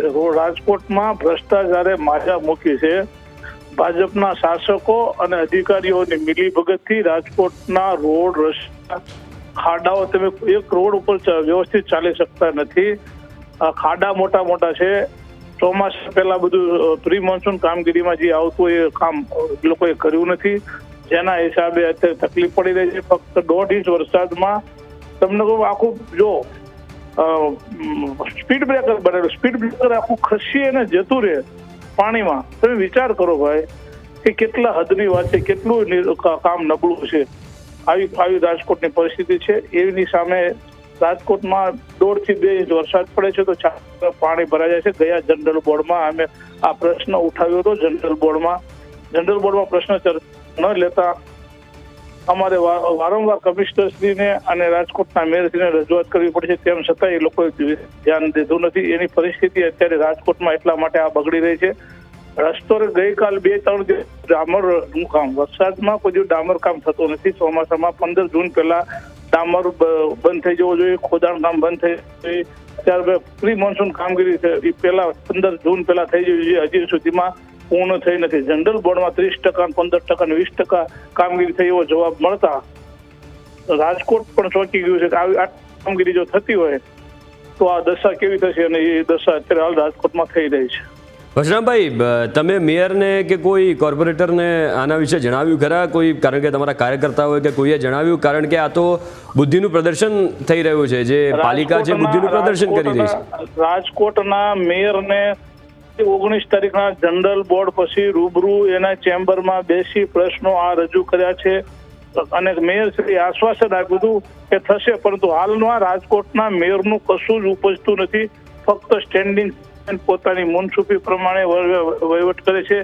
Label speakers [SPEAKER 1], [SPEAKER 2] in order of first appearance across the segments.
[SPEAKER 1] રહ્યો છે। રાજકોટમાં ભ્રષ્ટાચારે માજા મૂકી છે। ભાજપના શાસકો અને અધિકારીઓની મિલીભગતથી રાજકોટના રોડ, રસ્તા, ખાડાઓ, તમે એક રોડ ઉપર વ્યવસ્થિત ચાલી શકતા નથી। ખાડા મોટા મોટા છે। ચોમાસા પહેલા બધું પ્રી મોન્સૂન કામગીરીમાં જે આવતું એ કામ લોકોએ કર્યું નથી, જેના હિસાબે અત્યારે તકલીફ પડી રહી છે। ફક્ત 1.5 ઇંચ વરસાદમાં તમને કહું, આખું જો સ્પીડ બ્રેકર બનેલું, સ્પીડ બ્રેકર આખું ખસી અને જતું રહે પાણીમાં। તમે વિચાર કરો ભાઈ કે કેટલા હદની વાત છે, કેટલું કામ નબળું છે। આવી રાજકોટની પરિસ્થિતિ છે। એની સામે રાજકોટમાં 1.5 થી 2 ઇંચ વરસાદ પડે છે તો પાણી ભરાઈ જાય છે। ગયા જનરલ બોર્ડમાં અમે આ પ્રશ્ન ઉઠાવ્યો હતો। જનરલ બોર્ડમાં પ્રશ્ન ન લેતા અમારે વારંવાર કમિશનરશ્રીને અને રાજકોટના મેયરશ્રીને રજૂઆત કરવી પડે છે, તેમ છતાં એ લોકોએ ધ્યાન દીધું નથી। એની પરિસ્થિતિ અત્યારે રાજકોટમાં એટલા માટે આ બગડી રહી છે। રસ્તો ગઈકાલ 2-3 દિવસ ડામરનું કામ, વરસાદમાં કોઈ ડામર કામ થતું નથી। ચોમાસામાં 15 જૂન પહેલા ડામર બંધ થઈ જવો જોઈએ, ખોદાણ કામ બંધ થઈ જોઈએ। ત્યારબાદ પ્રી મોન્સૂન કામગીરી છે એ પહેલા 15 જૂન પહેલા થઈ જવી જોઈએ, હજી સુધીમાં પૂર્ણ થઈ નથી। જનરલ બોર્ડમાં 30%, 15%, 20% કામગીરી થઈ એવો જવાબ મળતા રાજકોટ પણ ચોંકી ગયું છે કે આવી આ કામગીરી જો થતી હોય તો આ દશા કેવી થશે, અને એ દશા અત્યારે હાલ રાજકોટમાં થઈ રહી છે।
[SPEAKER 2] પરશુરામભાઈ, તમે મેયરને કે કોઈ કોર્પોરેટરને આના વિશે જણાવ્યું ખરા? કોઈ, કારણ કે તમારા કાર્યકર્તા હોય કે કોઈએ જણાવ્યું? કારણ કે આ તો બુદ્ધિનું પ્રદર્શન થઈ રહ્યું છે, જે પાલિકા છે બુદ્ધિનું પ્રદર્શન કરી રહી છે।
[SPEAKER 1] રાજકોટના મેયરને 19 તારીખના જનરલ બોર્ડ પછી રૂબરૂ એના ચેમ્બરમાં બેસી પ્રશ્નો આ રજૂ કર્યા છે અને મેયરશ્રી આશ્વાસન આપ્યું હતું કે થશે, પરંતુ હાલમાં રાજકોટના મેયરનું કશું જ ઉપજતું નથી। ફક્ત સ્ટેન્ડિંગ પોતાની મુનસુફી પ્રમાણે વહીવટ કરે છે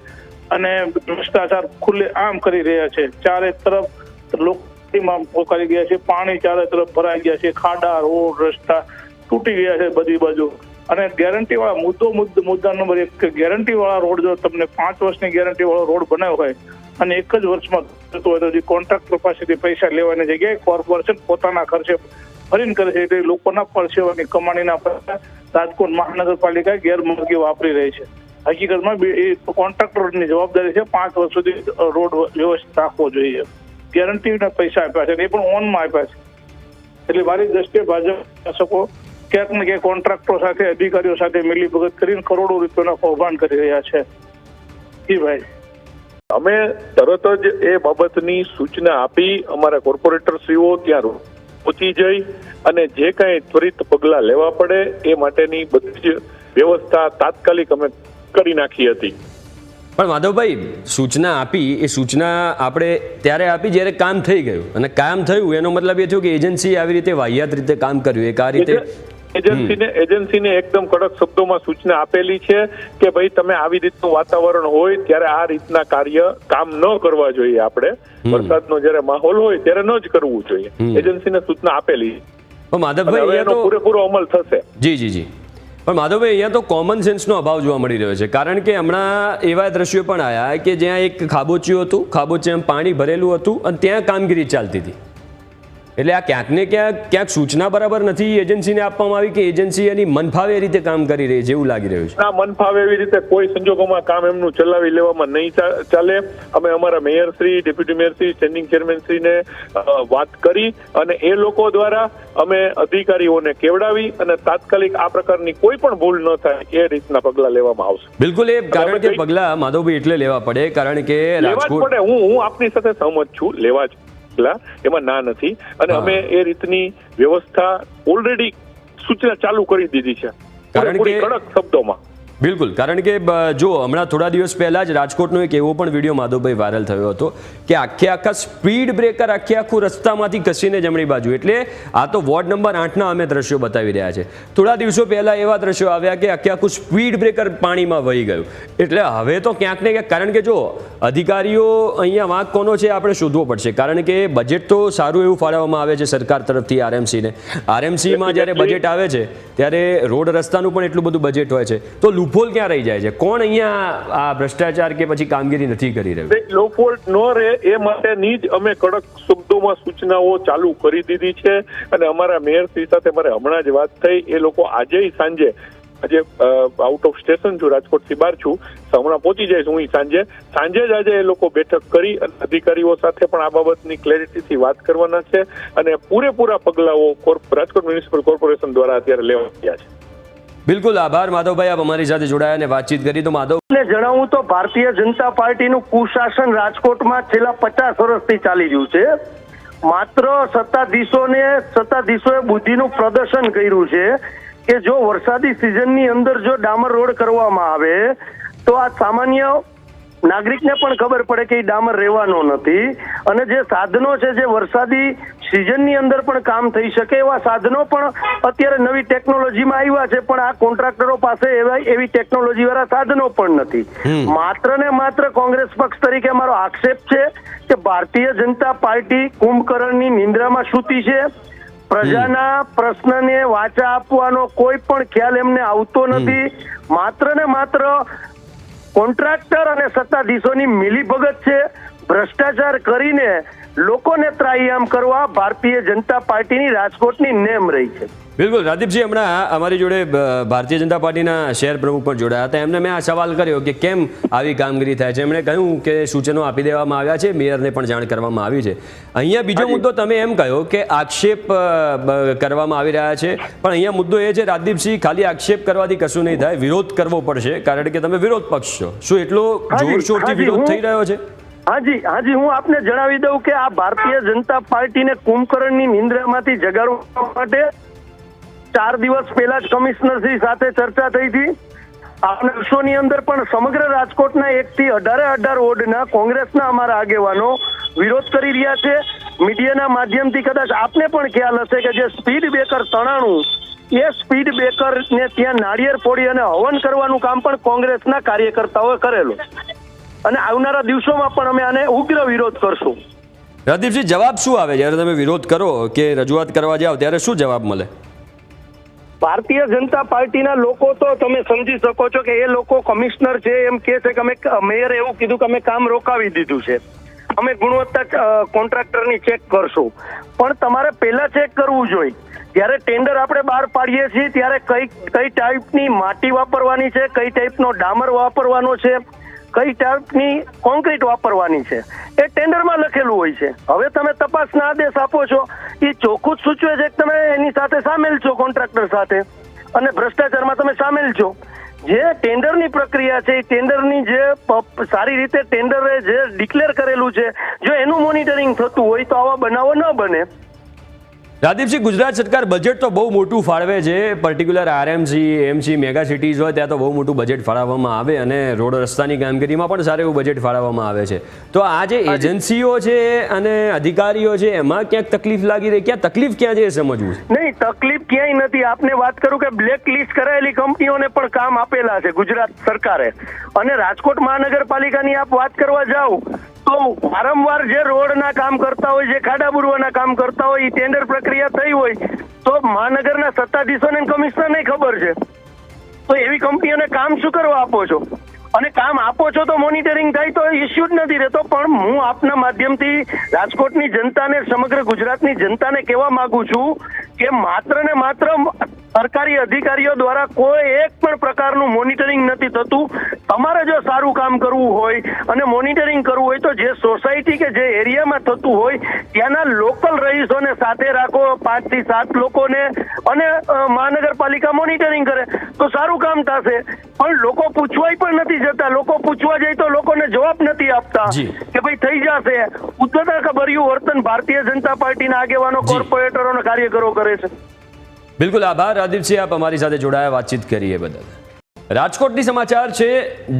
[SPEAKER 1] અને ભ્રષ્ટાચાર ખુલ્લે આમ કરી રહ્યા છે। ચારે તરફ લોકોમાં પોકારી ગયા છે, પાણી ચારે તરફ ભરાઈ ગયા છે, ખાડા, રોડ, રસ્તા તૂટી ગયા છે બધી બાજુ। અને ગેરંટી વાળા મુદ્દા નંબર 1 કે ગેરંટી વાળા રોડ, જો તમને 5 વર્ષની ગેરંટી વાળો રોડ બનાવ્યો હોય અને એક જ વર્ષમાં થતો હોય તો કોન્ટ્રાક્ટર પાસેથી પૈસા લેવાની જગ્યાએ કોર્પોરેશન પોતાના ખર્ચે ફરીને કરે છે, એટલે લોકોના પરસેવાની કમાણીના પૈસા રાજકોટ મહાનગરપાલિકા ગેરમાર્ગે વાપરી રહી છે। હકીકતમાં એ કોન્ટ્રાક્ટરની જવાબદારી છે 5 વર્ષ સુધી રોડ વ્યવસ્થિત રાખવો જોઈએ। ગેરંટીના પૈસા આપ્યા છે, એ પણ ઓનમાં આપ્યા છે। એટલે મારી દ્રષ્ટિએ ભાજપ શાસકો ક્યાંક ને ક્યાંક કોન્ટ્રાક્ટરો સાથે, અધિકારીઓ સાથે મિલીભગત કરીને કરોડો રૂપિયાના કૌભાંડ કરી રહ્યા છે। જી ભાઈ,
[SPEAKER 3] અમે તરત જ એ બાબતની સૂચના આપી, અમારા કોર્પોરેટરશ્રીઓ ત્યાં પહોંચી જઈ અને જે કાંઈ ત્વરિત પગલાં લેવા પડે એ માટેની બધી જ વ્યવસ્થા તાત્કાલિક અમે કરી નાખી હતી।
[SPEAKER 2] પણ માધવભાઈ, સૂચના આપી, એ સૂચના આપણે ત્યારે આપી જ્યારે કામ થઈ ગયું, અને કામ થયું એનો મતલબ એ થયો કે એજન્સી આવી રીતે વાહિયાત રીતે કામ કર્યું, એક આ રીતે
[SPEAKER 3] એજન્સીને એકદમ કડક શબ્દોમાં સૂચના આપેલી છે કે ભાઈ તમે આવી રીતનું વાતાવરણ હોય ત્યારે આ રીતના કાર્ય કામ ન કરવા જોઈએ। આપણે વરસાદનો જ્યારે માહોલ હોય ત્યારે ન જ કરવું જોઈએ। એજન્સીને સૂચના આપેલી।
[SPEAKER 2] માધવભાઈ,
[SPEAKER 3] એનો પૂરેપૂરો અમલ થશે।
[SPEAKER 2] જી। પણ માધવભાઈ, અહીંયા તો કોમન સેન્સનો અભાવ જોવા મળી રહ્યો છે, કારણ કે હમણાં એવા દ્રશ્યો પણ આવ્યા કે જ્યાં એક ખાબોચિયું હતું, ખાબોચિયામાં પાણી ભરેલું હતું અને ત્યાં કામગીરી ચાલતી હતી। એટલે આ ક્યાંક ને ક્યાંક સૂચના બરાબર નથી એજન્સીને આપવામાં આવી, કે એજન્સી એની મનફાવે રીતે કામ કરી રહી છે એવું લાગી રહ્યું છે।
[SPEAKER 3] ના, મનફાવે એવી રીતે કોઈ સંજોગોમાં કામ એમનું ચલાવી લેવામાં નહીં ચાલે। અમે અમારા મેયરશ્રી, ડેપ્યુટી મેયરશ્રી, સ્ટેન્ડિંગ ચેરમેનશ્રીને વાત કરી અને એ લોકો દ્વારા અમે અધિકારીઓને કેવડાવી અને તાત્કાલિક આ પ્રકારની કોઈ પણ ભૂલ ન થાય એ રીતના પગલાં લેવામાં આવશે।
[SPEAKER 2] બિલકુલ, એ કારણ કે પગલાં માધવભાઈ એટલે લેવા પડે, કારણ કે
[SPEAKER 3] રાજકોટ, હું આપની સાથે સહમત છું, લેવા જ એમાં ના નથી, અને અમે એ રીતની વ્યવસ્થા ઓલરેડી સૂચના ચાલુ કરી દીધી છે, કારણ કે કડક શબ્દોમાં।
[SPEAKER 2] બિલકુલ, કારણ કે જો હમણાં થોડા દિવસ પહેલાં જ રાજકોટનો એક એવો પણ વિડીયો માધવભાઈ વાયરલ થયો હતો કે આખા સ્પીડ બ્રેકર આખું રસ્તામાંથી ઘસીને જમણી બાજુ, એટલે આ તો વોર્ડ નંબર 8ના અમે દ્રશ્યો બતાવી રહ્યા છે। થોડા દિવસો પહેલાં એવા દ્રશ્યો આવ્યા કે આખું સ્પીડ બ્રેકર પાણીમાં વહી ગયું। એટલે હવે તો ક્યાંક ને ક્યાંક, કારણ કે જો અધિકારીઓ અહીંયા વાંક કોનો છે આપણે શોધવો પડશે, કારણ કે બજેટ તો સારું એવું ફાળવવામાં આવે છે સરકાર તરફથી આરએમસીને। આરએમસીમાં જ્યારે બજેટ આવે છે ત્યારે રોડ રસ્તાનું પણ એટલું બધું બજેટ હોય છે, તો લૂપહોલ ક્યાં રહી જાય છે? કોણ અહીંયા આ ભ્રષ્ટાચાર કે પછી કામગીરી નથી કરી રહ્યું?
[SPEAKER 3] લૂપહોલ ન રહે એ માટેની જ અમે કડક શબ્દોમાં સૂચનાઓ ચાલુ કરી દીધી છે, અને અમારા મેયરશ્રી સાથે મારે હમણાં જ વાત થઈ, એ લોકો આજે સાંજે આજે આઉટ ઓફ સ્ટેશન છું, રાજકોટથી બહાર છું, હમણાં પહોંચી જઈશ હું સાંજે જ આજે એ લોકો બેઠક કરી અને અધિકારીઓ સાથે પણ આ બાબતની ક્લેરિટીથી વાત કરવાના છે અને પૂરેપૂરા પગલાઓ રાજકોટ મ્યુનિસિપલ કોર્પોરેશન દ્વારા અત્યારે લેવા ગયા છે.
[SPEAKER 2] બિલકુલ આભાર માધવભાઈ, આપ અમારી સાથે જોડાયા અને વાતચીત કરી. તો માધવ
[SPEAKER 4] જણાવું તો ભારતીય જનતા પાર્ટીનું કુશાસન રાજકોટમાં છેલ્લા 50 વર્ષથી ચાલી રહ્યું છે. માત્ર સત્તાધીશોએ બુદ્ધિનું પ્રદર્શન કર્યું છે કે જો વરસાદી સિઝનની અંદર જો ડામર રોડ કરવામાં આવે તો આ સામાન્ય નાગરિકને પણ ખબર પડે કે એ ડામર રહેવાનો નથી અને જે સાધનો છે જે વરસાદી સિઝનની અંદર પણ કામ થઈ શકે એવા સાધનો પણ અત્યારે નવી ટેકનોલોજીમાં આવ્યા છે, પણ આ કોન્ટ્રાક્ટરો પાસે એવી ટેકનોલોજી વાળા સાધનો પણ નથી. માત્ર ને માત્ર કોંગ્રેસ પક્ષ તરીકે મારો આક્ષેપ છે કે ભારતીય જનતા પાર્ટી કુંભકર્ણની નિંદ્રામાં સૂતી છે. પ્રજાના પ્રશ્નને વાચા આપવાનો કોઈ પણ ખ્યાલ એમને આવતો નથી. માત્ર ને માત્ર કોન્ટ્રાક્ટર અને સત્તાધીશોની મિલીભગત છે. ભ્રષ્ટાચાર કરીને લોકોને ત્રાહિમામ કરવા ભારતીય જનતા પાર્ટીની રાજકોટની નેમ રહી છે.
[SPEAKER 2] બિલકુલ રાજદીપજી, હમણાં અમારી જોડે ભારતીય જનતા પાર્ટીના શહેર પ્રમુખ પણ જોડાયા હતા. એમને મેં આ સવાલ કર્યો કે કેમ આવી કામગીરી થાય છે. એમણે કહ્યું કે સૂચનો આપી દેવામાં આવ્યા છે, મેયરને પણ જાણ કરવામાં આવી છે. અહીંયા બીજો મુદ્દો તમે એમ કહ્યો કે આક્ષેપ કરવામાં આવી રહ્યા છે, પણ અહીંયા મુદ્દો એ છે રાજદીપસિંહ, ખાલી આક્ષેપ કરવાથી કશું નહીં થાય, વિરોધ કરવો પડશે, કારણ કે તમે વિરોધ પક્ષ છો. શું એટલો જોરશોરથી વિરોધ થઈ રહ્યો છે?
[SPEAKER 4] હાજી, હું આપને જણાવી દઉં કે આ ભારતીય જનતા પાર્ટીને કુંભકર્ણની નિંદ્રામાંથી જગાડવા માટે 4 દિવસ પહેલા જ કમિશનરશ્રી સાથે ચર્ચા થઈ હતી. આપના વર્ષોની અંદર પણ સમગ્ર રાજકોટના 1 થી 18 વોર્ડના કોંગ્રેસના અમારા આગેવાનો વિરોધ કરી રહ્યા છે. મીડિયાના માધ્યમથી કદાચ આપને પણ ખ્યાલ હશે કે જે સ્પીડ બ્રેકર તણાણું એ સ્પીડ બ્રેકરને ત્યાં નાળિયેર ફોડી અને હવન કરવાનું કામ પણ કોંગ્રેસના કાર્યકર્તાઓએ કરેલું અને આવનારા દિવસોમાં પણ અમે આને ઉગ્ર વિરોધ કરશું.
[SPEAKER 2] રાજદીપસિંહ, જવાબ શું આવે જ્યારે તમે વિરોધ કરો કે રજૂઆત કરવા જાઓ ત્યારે શું જવાબ મળે?
[SPEAKER 4] ભારતીય જનતા પાર્ટીના લોકો તો તમે સમજી શકો છો કે એ લોકો કમિશનર છે એમ કે છે કે અમે મેયરે એવું કીધું કે અમે કામ રોકાવી દીધું છે, અમે ગુણવત્તા કોન્ટ્રાક્ટરની ચેક કરશું. પણ તમારે પહેલા ચેક કરવું જોઈએ. જ્યારે ટેન્ડર આપણે બહાર પાડીએ છીએ ત્યારે કઈ ટાઈપની માટી વાપરવાની છે, કઈ ટાઈપનો ડામર વાપરવાનો છે, કઈ ટાઈપની કોન્ક્રીટ વાપરવાની છે, એ ટેન્ડરમાં લખેલું હોય છે. હવે તમે તપાસના આદેશ આપો છો, એ ચોખ્ખું જ સૂચવે છે કે તમે એની સાથે સામેલ છો, કોન્ટ્રાક્ટર સાથે, અને ભ્રષ્ટાચારમાં તમે સામેલ છો. જે ટેન્ડરની પ્રક્રિયા છે એ ટેન્ડરની જે સારી રીતે ટેન્ડરે જે ડિક્લેર કરેલું છે, જો એનું મોનિટરિંગ થતું હોય તો આવા બનાવો ન બને.
[SPEAKER 2] રાજદીપસિંહ, ગુજરાત સરકાર બજેટ તો બહુ મોટું ફાળવે છે, particular RMC, MC, mega cities હોય ત્યાં તો બહુ મોટું બજેટ ફાળવવામાં આવે અને રોડ રસ્તાની કામગીરીમાં પણ સારું એવું બજેટ ફાળવવામાં આવે છે. તો આ જે એજન્સીઓ છે અને અધિકારીઓ છે એમાં ક્યાંક તકલીફ લાગી રહી, તકલીફ ક્યાં છે એ સમજવું છે.
[SPEAKER 4] નહીં, તકલીફ ક્યાંય નથી. આપને વાત કરું કે બ્લેક લિસ્ટ કરાયેલી કંપનીઓને પણ કામ આપેલા છે ગુજરાત સરકારે, અને રાજકોટ મહાનગરપાલિકાની આપ વાત કરવા જાઓ તો વારંવાર જે રોડના કામ કરતા હોય, જે ખાડા બુરવાના કામ કરતા હોય, એ ટેન્ડર પ્રક્રિયા થઈ હોય તો મહાનગરના સત્તાધીશોને કમિશનરને ખબર છે. તો એવી કંપનીઓને કામ શું કરવા આપો છો? અને કામ આપો છો તો મોનિટરિંગ થાય તો ઇસ્યુ જ નથી રહેતો. પણ હું આપના માધ્યમથી રાજકોટની જનતાને, સમગ્ર ગુજરાતની જનતાને કહેવા માંગુ છું કે માત્ર ને માત્ર સરકારી અધિકારીઓ દ્વારા કોઈ એક પણ પ્રકારનું મોનિટરિંગ નથી થતું. તમારે જો સારું કામ કરવું હોય અને મોનિટરિંગ કરવું હોય તો જે સોસાયટી કે જે એરિયામાં થતું હોય ત્યાંના લોકલ રહીશોને સાથે રાખો, 5 થી 7 લોકોને, અને મહાનગરપાલિકા મોનિટરિંગ કરે તો સારું કામ થશે. પણ લોકો પૂછવાય પણ નથી જતા. લોકો પૂછવા જાય તો લોકોને જવાબ નથી આપતા કે ભાઈ થઈ જશે. ઉદ્ધતતા ભર્યું વર્તન ભારતીય જનતા પાર્ટીના આગેવાનો, કોર્પોરેટરો અને કાર્યકરો કરે છે.
[SPEAKER 2] બિલકુલ આભાર રાજદીપસિંહ, આપ અમારી સાથે જોડાયા, વાતચીત કરીએ બદલ. રાજકોટની સમાચાર છે.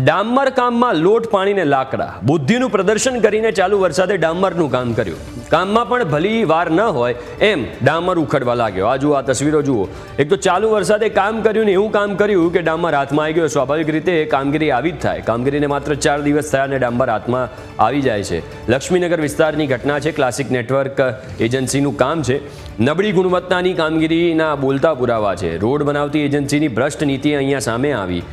[SPEAKER 2] ડામર કામમાં લોટ પાણીને લાકડા, બુદ્ધિનું પ્રદર્શન કરીને ચાલુ વરસાદે ડામરનું કામ કર્યું. કામમાં પણ ભલી વાર ન હોય એમ ડામર ઉખડવા લાગ્યો. આ જુઓ, આ તસવીરો જુઓ. એક તો ચાલુ વરસાદે કામ કર્યું ને એવું કામ કર્યું કે ડામર હાથમાં આવી ગયો. સ્વાભાવિક રીતે કામગીરી આવી જ થાય. કામગીરીને માત્ર 4 દિવસ થયા અને ડામર હાથમાં આવી જાય છે. લક્ષ્મીનગર વિસ્તારની ઘટના છે. ક્લાસિક નેટવર્ક એજન્સીનું કામ છે. નબળી ગુણવત્તાની કામગીરીના બોલતા પુરાવા છે. રોડ બનાવતી એજન્સીની ભ્રષ્ટ નીતિ અહીંયા સામે આવી.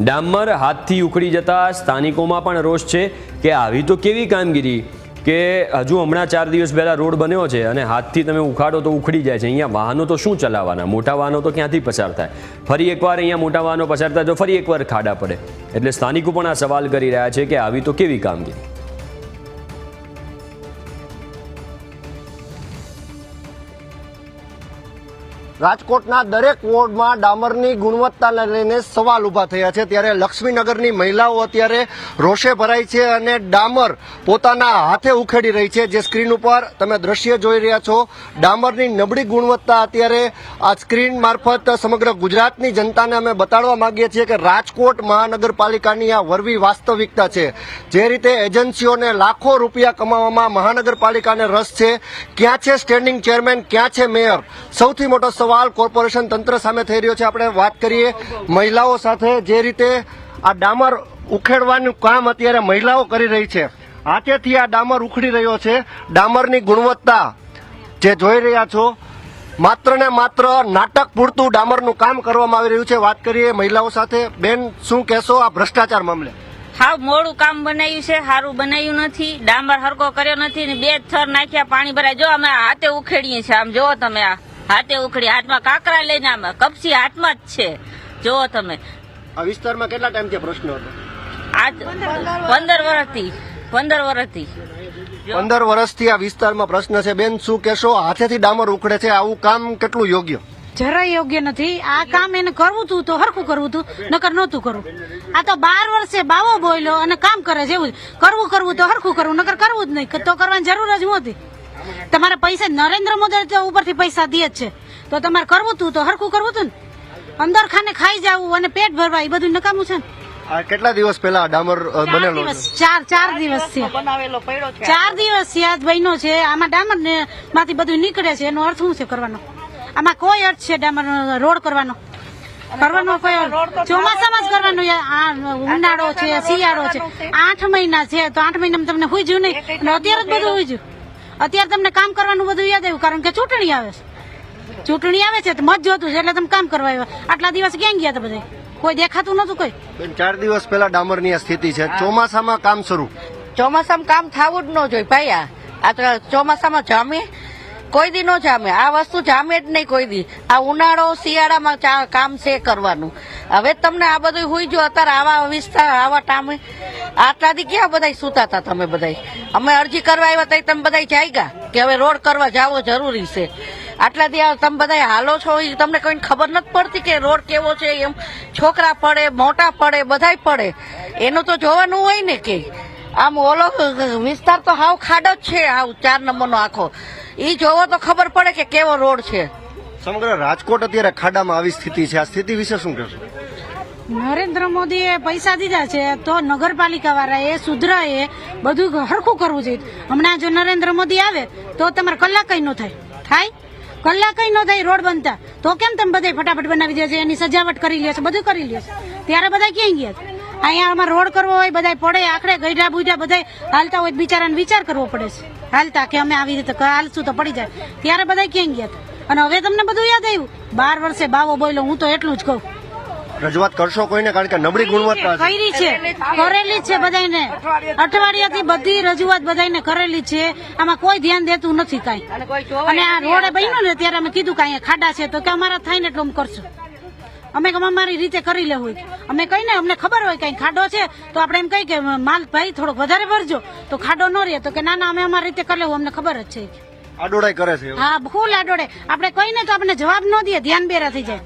[SPEAKER 2] ડામર હાથથી ઉખડી જતા સ્થાનિકોમાં પણ રોષ છે કે આવી તો કેવી કામગીરી. કે હજુ હમણાં 4 દિવસ પહેલાં રોડ બન્યો છે અને હાથથી તમે ઉખાડો તો ઉખડી જાય છે. અહીંયા વાહનો તો શું ચલાવવાના, મોટા વાહનો તો ક્યાંથી પસાર થાય? ફરી એકવાર અહીંયા મોટા વાહનો પસાર થાય તો ફરી એકવાર ખાડા પડે. એટલે સ્થાનિકો પણ આ સવાલ કરી રહ્યા છે કે આવી તો કેવી કામગીરી.
[SPEAKER 5] રાજકોટના દરેક વોર્ડમાં ડામરની ગુણવત્તાને લઈને સવાલ ઊભા થયા છે. ત્યારે લક્ષ્મીનગરની મહિલાઓ અત્યારે રોષે ભરાઈ છે અને ડામર પોતાના હાથે ઉખેડી રહી છે. જે સ્ક્રીન ઉપર તમે દ્રશ્ય જોઈ રહ્યા છો, ડામરની નબળી ગુણવત્તા અત્યારે આ સ્ક્રીન મારફત સમગ્ર ગુજરાતની જનતાને અમે બતાડવા માંગીએ છીએ કે રાજકોટ મહાનગરપાલિકાની આ વરવી વાસ્તવિકતા છે. જે રીતે એજન્સીઓને લાખો રૂપિયા કમાવામાં મહાનગરપાલિકાને રસ છે, ક્યાં છે સ્ટેન્ડિંગ ચેરમેન, ક્યાં છે મેયર? સૌથી મોટો સવાલ કોર્પોરેશન તંત્ર સામે થઈ રહ્યો છે. આપણે વાત કરીએ મહિલાઓ સાથે. જે રીતે આ ડામર ઉખેડવાનું કામ અત્યારે મહિલાઓ કરી રહી છે, હાથેથી આ ડામર ઉખડી રહ્યો છે. ડામરની ગુણવત્તા જે જોઈ રહ્યા છો, માત્ર ને માત્ર નાટક પૂરતું ડામરનું કામ કરવામાં આવી રહ્યું છે. વાત કરીએ મહિલાઓ સાથે. બેન, શું કહેશો આ ભ્રષ્ટાચાર મામલે?
[SPEAKER 6] હાવ મોડું કામ બનાવ્યું છે, સારું બનાવ્યું નથી, ડામર હરકો કર્યો નથી ને 2 થર નાખ્યા, પાણી ભરાય. જો અમે હાથે ઉખેડીએ છીએ, આમ જોવો તમે, આ હાથે ઉખડી, હાથમાં કાકરા લઈને, આમાં કપસી હાથમાં જ છે. જોવો તમે.
[SPEAKER 5] આ વિસ્તારમાં કેટલા ટાઈમથી પ્રશ્ન હતો?
[SPEAKER 6] આજ 15 વર્ષથી
[SPEAKER 5] 15 વર્ષથી આ વિસ્તારમાં પ્રશ્ન છે. બેન, શું કહેશો? હાથેથી ડામર ઉખડે છે, આવું કામ કેટલું યોગ્ય?
[SPEAKER 7] જરાય યોગ્ય નથી. આ કામ એને કરવું હતું તો હરખું કરવું હતું, નકર નહોતું કરવું. આ તો 12 વર્ષે બાવો બોલ્યો અને કામ કરે છે એવું. કરવું તો હરખું કરવું, નકર કરવું જ નહીં. તો કરવાની જરૂર જ નહોતી. તમારે પૈસા નરેન્દ્ર મોદી તો ઉપરથી પૈસા દે જ છે, તો તમારે કરવું હતું તો હરખું કરવું હતું ને. અંદર ખાને ખાઈ જવું અને પેટ ભરવા, એ બધું નકામું છે ને.
[SPEAKER 5] આ કેટલા દિવસ પહેલા ડામર બનેલો?
[SPEAKER 7] 4 દિવસ છે. 4 દિવસ યાદ બન્યો છે. આમાં ડામર માંથી બધું નીકળે છે, એનો અર્થ શું છે કરવાનો? આમાં કોઈ અર્થ છે ડામર રોડ કરવાનો કોઈ ચોમાસામાં જ કરવાનો? આ ઉનાળો છે, શિયાળો છે, 8 મહિના છે, તો 8 મહિનામાં તમને હુંજ્યું નહીં અને અત્યારે જ બધું હુંજ્યું. અત્યારે તમને કામ કરવાનું બધું યાદ આવ્યું, કારણ કે ચૂંટણી આવે છે તો મત જોતું છે એટલે તમે કામ કરવા આવ્યા. આટલા દિવસ ક્યાં ગયા હતા બધા? કોઈ દેખાતું નતું કોઈ.
[SPEAKER 5] 4 દિવસ પહેલા ડામરની આ સ્થિતિ છે. ચોમાસામાં કામ શરૂ.
[SPEAKER 8] ચોમાસામાં કામ થવું જ ન જોઈએ ભાઈ. આ તો ચોમાસામાં જામે કોઈ દી ન જામે. આ વસ્તુ જામે જ નહીં કોઈ દી. આ ઉનાળો શિયાળામાં કામ છે કરવાનું. હવે તમને આ બધું હુઈ જો અત્યારે આવા વિસ્તાર, આવા ટાઈમે આટલા દી ક્યાં બધા સુતા હતા તમે બધા? અમે અરજી કરવા આવ્યા તો તમે બધા જાગ્યા કે હવે રોડ કરવા જાવો જરૂરી છે. આટલા દી તમે બધા હાલો છો, તમને કોઈ ખબર નથી પડતી કે રોડ કેવો છે? એમ છોકરા પડે, મોટા પડે, બધાય પડે, એનું તો જોવાનું હોય ને. કે આમ ઓલો વિસ્તાર તો હાવ ખાડો જ છે, હાવ 4 નંબરનો આખો. એ જોવો તો ખબર પડે કે કેવો રોડ છે.
[SPEAKER 5] સમગ્ર રાજકોટ અત્યારે ખાડામાં આવી સ્થિતિ છે. આ સ્થિતિ વિશે શું કહેશો?
[SPEAKER 7] નરેન્દ્ર મોદીએ પૈસા દીધા છે તો નગરપાલિકા વાળાએ સુધરાએ બધું હરખું કરવું જોઈએ. હમણાં જો નરેન્દ્ર મોદી આવે તો તમારે કલાક ન થાય કલાક ન થાય રોડ બનતા, તો કેમ તમે બધા ફટાફટ બનાવી દે છે, એની સજાવટ કરી લે છે, બધું કરી લે છે. ત્યારે બધા ક્યાં ગયા? અહીંયા આમાં રોડ કરવો હોય, બધા પડે આખરે ગઈઢા બુઢા બધા હાલતા હોય, બિચારાને વિચાર કરવો પડે છે હાલતા કે અમે આવી રીતે હાલશું તો પડી જાય. ત્યારે બધા ક્યાં ગયા? અને હવે તમને બધું યાદ આવ્યું? 12 વર્ષે બાવો બોલ્યો. હું તો એટલું જ કહું,
[SPEAKER 5] રજૂઆત કરશો કોઈને? કારણ કે નબળી ગુણવત્તા
[SPEAKER 7] કરેલી છે બધાને. અઠવાડિયાથી બધી રજૂઆત બધાને કરેલી છે. આમાં કોઈ ધ્યાન દેતું નથી કાંઈ. અને આ રોડે બન્યો ને ત્યારે અમે કીધું કે અહીંયા ખાડા છે, તો કે અમારા થાય ને એટલું અમે કરશું. અમે અમારી રીતે કરી લેવું. અમે કઈ ને અમને ખબર હોય કઈ ખાડો છે તો આપણે એમ કહી કે માલ ભાઈ થોડોક વધારે ભરજો તો ખાડો ન રહે. તો કે ના ના, અમે અમારી રીતે કરી લેવું, અમને ખબર જ છે.
[SPEAKER 5] આડોડાઈ કરે છે.
[SPEAKER 7] હા, ફૂલ આડોડે. આપણે કઈ ને તો આપણે જવાબ ન દઈએ, ધ્યાન બેરા થઈ જાય.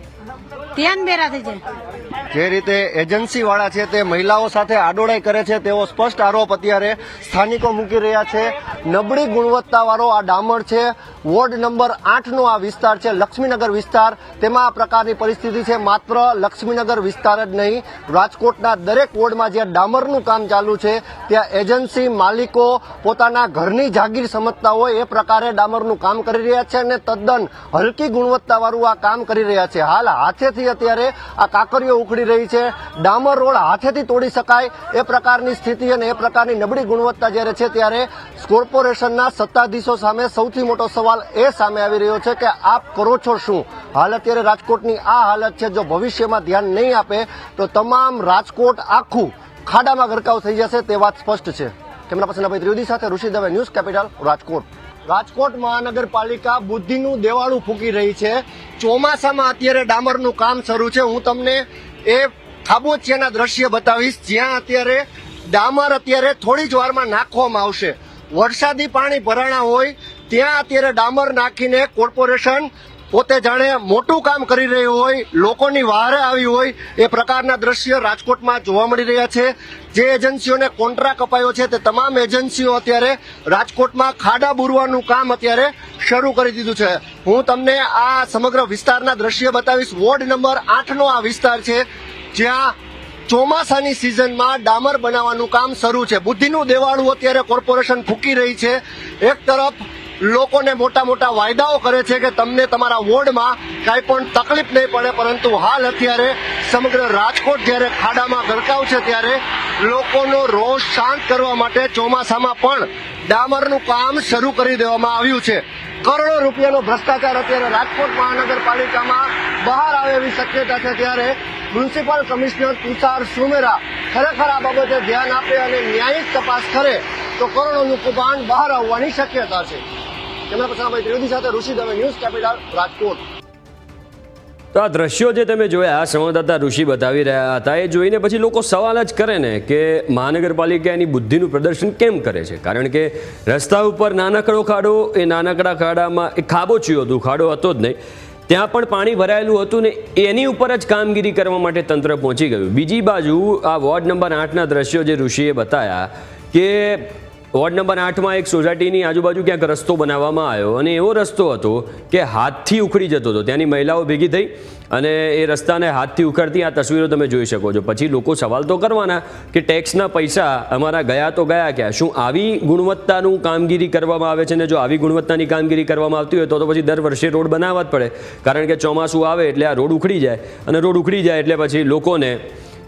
[SPEAKER 5] જે રીતે એજન્સી વાળા છે તે મહિલાઓ સાથે આડોડાઈ કરે છે તેવો સ્પષ્ટ આરોપ અત્યારે સ્થાનિકો મૂકી રહ્યા છે. નબળી ગુણવત્તા વાળો આ ડામર છે. વોર્ડ નંબર 8નો આ વિસ્તાર છે, લક્ષ્મીનગર વિસ્તાર. તેમાં આ પ્રકારની પરિસ્થિતિ છે. માત્ર લક્ષ્મીનગર વિસ્તાર જ નહીં, રાજકોટના દરેક વોર્ડમાં જ્યાં ડામરનું કામ ચાલુ છે ત્યાં એજન્સી માલિકો પોતાના ઘરની જાગીર સમજતા હોય એ પ્રકારે ડામરનું કામ કરી રહ્યા છે અને તદ્દન હલકી ગુણવત્તાવાળું આ કામ કરી રહ્યા છે. હાલ હાથેથી અત્યારે આ કાકરીઓ ઉખડી રહી છે. ડામર રોડ હાથેથી તોડી શકાય એ પ્રકારની સ્થિતિ અને એ પ્રકારની નબળી ગુણવત્તા જ્યારે છે ત્યારે કોર્પોરેશનના સત્તાધીશો સામે સૌથી મોટો સવાલ એ સામે આવી રહ્યો છે કે આપ કરો છો શું? હાલ અત્યારે રાજકોટની આ હાલત છે. જો ભવિષ્યમાં ધ્યાન નહીં આપે તો તમામ રાજકોટ આખું ખાડામાં ગરકાવ થઈ જશે તે વાત સ્પષ્ટ છે. કેમેરા પર્સન અભય ત્રિવેદી સાથે ઋષિ દવે, ન્યૂઝ કેપિટલ, રાજકોટ. રાજકોટ મહાનગરપાલિકા બુદ્ધિનું દેવાળું ફૂંકી રહી છે. ચોમાસામાં અત્યારે ડામરનું કામ શરૂ છે. હું તમને એ ખાબોચિયાના દ્રશ્ય બતાવીશ જ્યાં અત્યારે ડામર અત્યારે થોડી જ વારમાં નાખવામાં આવશે. વરસાદી પાણી ભરાણા હોય ત્યાં અત્યારે ડામર નાખીને કોર્પોરેશન પોતે જાણે મોટું કામ કરી રહ્યું હોય, લોકોની વહારે આવી હોય એ પ્રકારના દ્રશ્ય રાજકોટમાં જોવા મળી રહ્યા છે. જે એજન્સીઓને કોન્ટ્રાક્ટ અપાયો છે તે તમામ એજન્સીઓ અત્યારે રાજકોટમાં ખાડા બુરવાનું કામ અત્યારે શરૂ કરી દીધું છે. હું તમને આ સમગ્ર વિસ્તારના દ્રશ્ય બતાવીશ. વોર્ડ નંબર 8નો આ વિસ્તાર છે જ્યાં ચોમાસાની સિઝનમાં ડામર બનાવવાનું કામ શરૂ છે. બુદ્ધિનું દેવાળું અત્યારે કોર્પોરેશન ફૂંકી રહી છે. એક તરફ લોકોને મોટા મોટા વાયદાઓ કરે છે કે તમને તમારા વોર્ડમાં કાંઈ પણ તકલીફ નહીં પડે, પરંતુ હાલ અત્યારે સમગ્ર રાજકોટ જ્યારે ખાડામાં ગરકાવ છે ત્યારે લોકોનો રોષ શાંત કરવા માટે ચોમાસામાં પણ ડામરનું કામ શરૂ કરી દેવામાં આવ્યું છે. કરોડો રૂપિયાનો ભ્રષ્ટાચાર અત્યારે રાજકોટ મહાનગરપાલિકામાં બહાર આવે એવી શક્યતા છે. ત્યારે મ્યુનિસિપલ કમિશનર તુષાર સુમેરા ખરેખર આ બાબતે ધ્યાન આપે અને ન્યાયિક તપાસ કરે તો કરોડોનું કૌભાંડ બહાર આવવાની શક્યતા છે. કેમેરા પર્સન અભય ત્રિવેદી સાથે ઋષિ દવે, ન્યૂઝ કેપિટલ, રાજકોટ.
[SPEAKER 2] તો આ દ્રશ્યો જે તમે જોયા, સંવાદદાતા ઋષિ બતાવી રહ્યા હતા, એ જોઈને પછી લોકો સવાલ જ કરે ને કે મહાનગરપાલિકા એની બુદ્ધિનું પ્રદર્શન કેમ કરે છે? કારણ કે રસ્તા ઉપર નાનકડો ખાડો, એ નાનકડા ખાડામાં એ ખાબોચિયું હતું, ખાડો હતો જ નહીં, ત્યાં પણ પાણી ભરાયેલું હતું ને એની ઉપર જ કામગીરી કરવા માટે તંત્ર પહોંચી ગયું. બીજી બાજુ આ વોર્ડ નંબર 8ના દ્રશ્યો જે ઋષિએ બતાવ્યા કે વોર્ડ નંબર 8માં એક સોસાયટીની આજુબાજુ ક્યાંક રસ્તો બનાવવામાં આવ્યો અને એવો રસ્તો હતો કે હાથથી ઉખડી જતો હતો. ત્યાંની મહિલાઓ ભેગી થઈ અને એ રસ્તાને હાથથી ઉખડતી આ તસવીરો તમે જોઈ શકો છો. પછી લોકો સવાલ તો કરવાના કે ટેક્સના પૈસા અમારા ગયા તો ગયા ક્યાં? શું આવી ગુણવત્તાનું કામગીરી કરવામાં આવે છે? ને જો આવી ગુણવત્તાની કામગીરી કરવામાં આવતી હોય તો પછી દર વર્ષે રોડ બનાવવા જ પડે, કારણ કે ચોમાસું આવે એટલે આ રોડ ઉખડી જાય અને રોડ ઉખડી જાય એટલે પછી લોકોને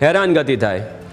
[SPEAKER 2] હેરાનગતિ થાય.